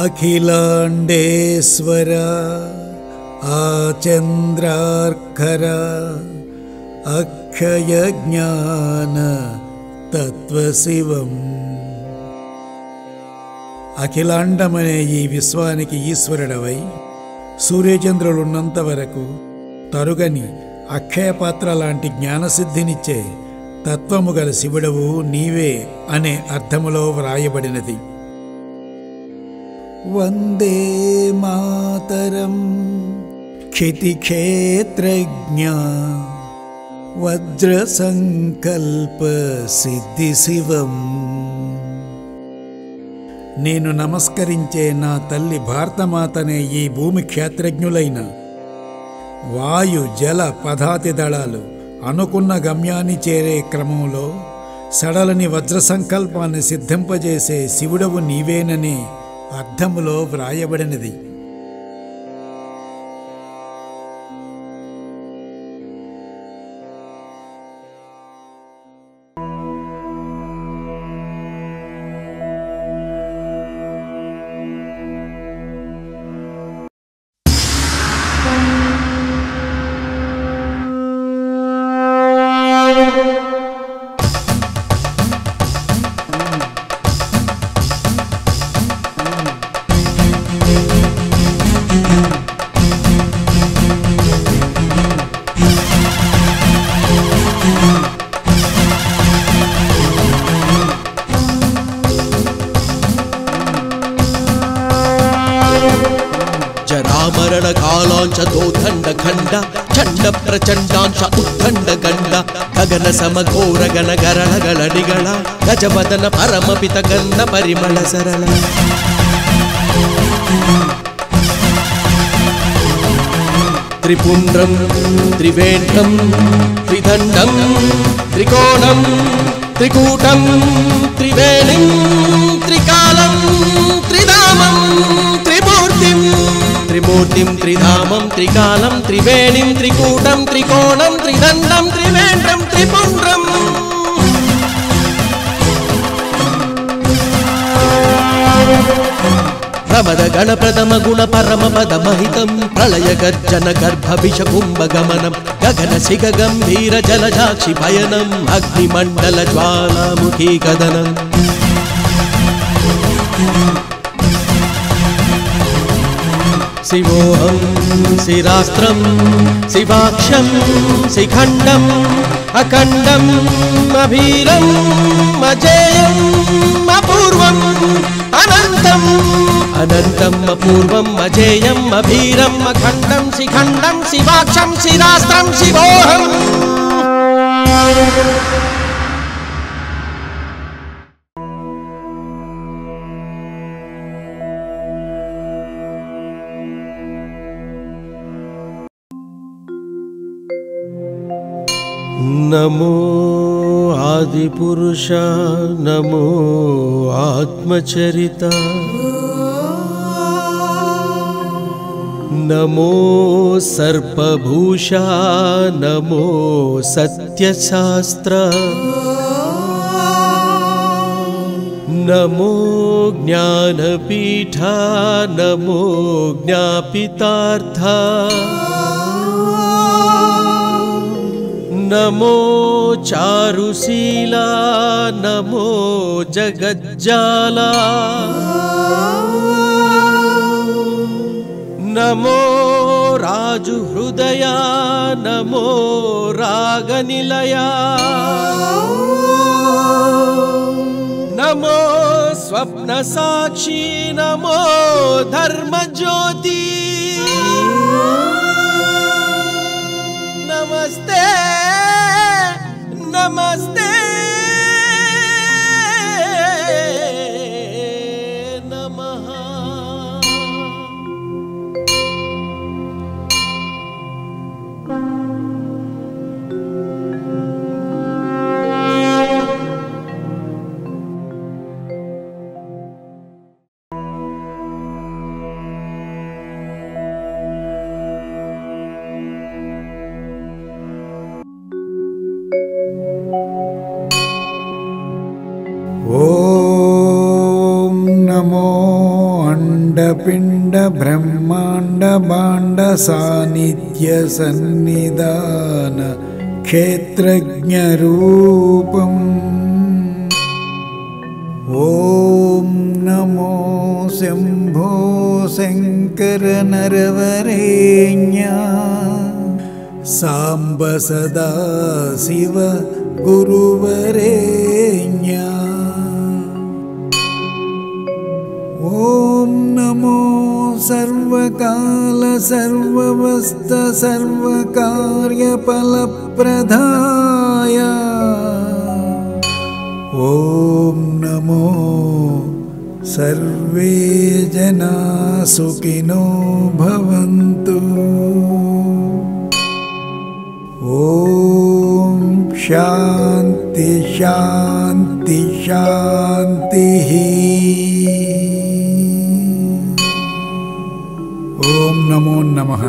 అఖిలాండేశ్వర ఆచంద్రార్కర అక్షయ జ్ఞాన తత్వశివం. అఖిలాండమనే ఈ విశ్వానికి ఈశ్వరుడవై సూర్యచంద్రులున్నంత వరకు తరుగని అక్షయపాత్ర లాంటి జ్ఞానసిద్ధినిచ్చే తత్వము గల శివుడవు నీవే అనే అర్థములో వ్రాయబడినది. వందే మాతరం క్షితిక్షేత్రజ్ఞ వజ్ర సంకల్ప సిద్ధి శివం. నేను నమస్కరించే నా తల్లి భారతమాతనే ఈ భూమి క్షేత్రజ్ఞులైన వాయు జల పదాతి దళాలు అనుకున్న గమ్యాన్ని చేరే క్రమంలో సడలని వజ్ర సంకల్పాన్ని సిద్ధింపజేసే శివుడవు నీవేననే అర్థములో వ్రాయబడినది. జరామరణ కాలాంచ దోదండ ఖండ చండ ప్రచండాంశ ఉత్కండ గండ గగన సమఘోర గణ గరళ గళ నిగళ గజవదన పరమపిత గంధ పరిమళ సరళ. త్రిపుండ్రం త్రివేంద్రం త్రిదండం త్రికోణం త్రికూటం త్రివేణిం త్రికాలం త్రిధామం త్రిమూర్తిం త్రిమూర్తిం త్రిధామం త్రికాలం త్రివేణిం త్రికూటం త్రికోణం త్రిదండం త్రివేంద్రం త్రిపుండ్రం. ప్రమద గణప్రథమ గుణ పరమ పద మహితం ప్రళయ గర్జన గర్భభిష కుంభ గమనం గగన సిగ గంభీర జలజాక్షి పయనం అగ్నిమండల జ్వాలాముఖీ కదనం. శివోహం శిరాస్త్రం శివాక్షం శిఖండం అఖండం అభీరం అజేయం అపూర్వం అనంతం అనంతం అపూర్వం అజేయం అభీరం అఖండం శిఖండం శివాక్షం శిరాస్త్రం శివోహం. నమో ఆదిపురుష నమో ఆత్మచరిత నమో సర్పభూష నమో సత్యశాస్త్ర నమో జ్ఞానపీఠ నమో జ్ఞాపితార్థ నమో చారుశీలా నమో జగజ్జాలా నమో రాజు హృదయ నమో రాగనిలయ నమో స్వప్న సాక్షి నమో ధర్మజ్యోతి నమస్తే నమస్తే నమః. పిండ బ్రహ్మాండ బాండ సాన్నిధ్య సన్నిధాన క్షేత్రజ్ఞ రూపం. ఓం నమో శంభో శంకర నరవరేణ్య సాంబ సదా శివ గురువరేణ్య. ఓం నమో సర్వకాల సర్వవస్థ సర్వకార్యఫలప్రదాయ. ఓం నమో సర్వే జనా సుఖినో భవంతు. ఓం శాంతి శాంతి శాంతి. ఓం నమో నమః.